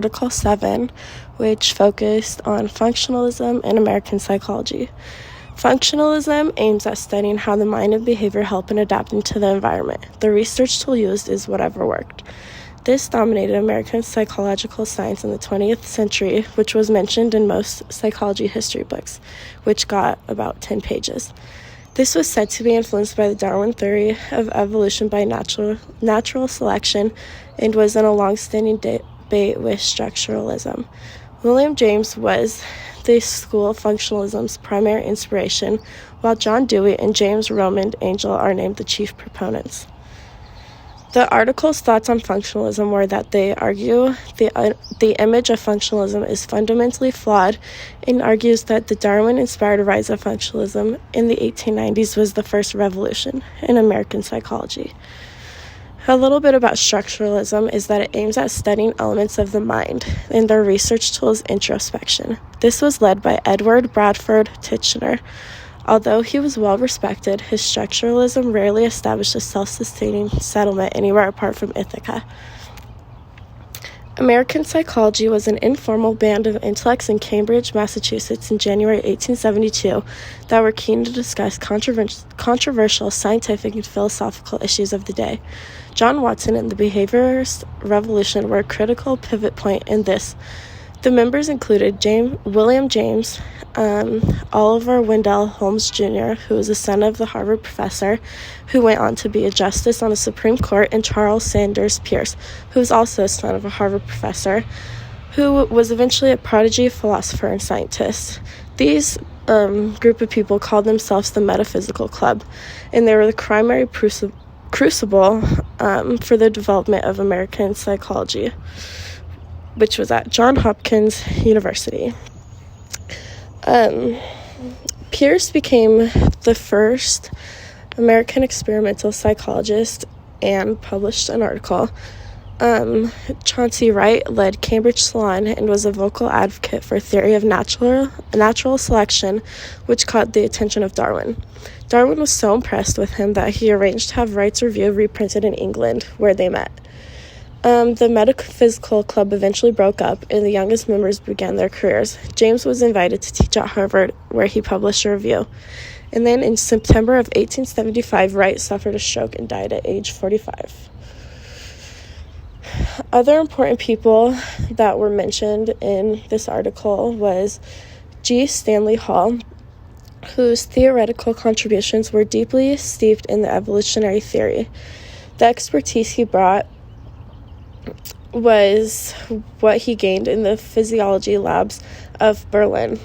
Article 7, which focused on functionalism in American psychology. Functionalism aims at studying how the mind and behavior help in adapting to the environment. The research tool used is whatever worked. This dominated American psychological science in the 20th century, which was mentioned in most psychology history books, which got about 10 pages. This was said to be influenced by the Darwin theory of evolution by natural selection and was in a long-standing debate with structuralism. William James was the school of functionalism's primary inspiration, while John Dewey and James Roman Angell are named the chief proponents. The article's thoughts on functionalism were that they argue the image of functionalism is fundamentally flawed and argues that the Darwin-inspired rise of functionalism in the 1890s was the first revolution in American psychology. A little bit about structuralism is that it aims at studying elements of the mind, and their research tool is introspection. This was led by Edward Bradford Titchener. Although he was well respected, his structuralism rarely established a self-sustaining settlement anywhere apart from Ithaca. American Psychology was an informal band of intellects in Cambridge, Massachusetts in January 1872 that were keen to discuss controversial scientific and philosophical issues of the day. John Watson and the Behaviorist Revolution were a critical pivot point in this. The members included William James, Oliver Wendell Holmes Jr., who was the son of the Harvard professor, who went on to be a justice on the Supreme Court, and Charles Sanders Peirce, who was also a son of a Harvard professor, who was eventually a prodigy philosopher and scientist. These group of people called themselves the Metaphysical Club, and they were the primary crucible for the development of American psychology, which was at Johns Hopkins University. Peirce became the first American experimental psychologist and published an article. Chauncey Wright led Cambridge Salon and was a vocal advocate for a theory of natural selection, which caught the attention of Darwin. Darwin was so impressed with him that he arranged to have Wright's review reprinted in England, where they met. The Metaphysical Club eventually broke up, and the youngest members began their careers. James was invited to teach at Harvard, where he published a review. And then in September of 1875, Wright suffered a stroke and died at age 45. Other important people that were mentioned in this article was G. Stanley Hall, whose theoretical contributions were deeply steeped in the evolutionary theory. The expertise he brought was what he gained in the physiology labs of Berlin.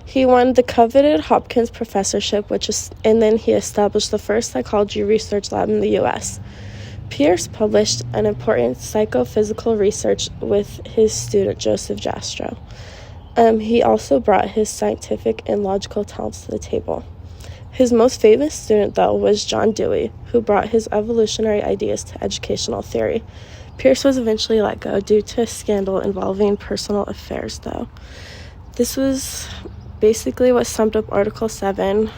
He won the coveted Hopkins professorship, and then he established the first psychology research lab in the U.S. Peirce published an important psychophysical research with his student Joseph Jastrow. He also brought his scientific and logical talents to the table. His most famous student, though, was John Dewey, who brought his evolutionary ideas to educational theory. Peirce was eventually let go due to a scandal involving personal affairs, though. This was basically what summed up Article 7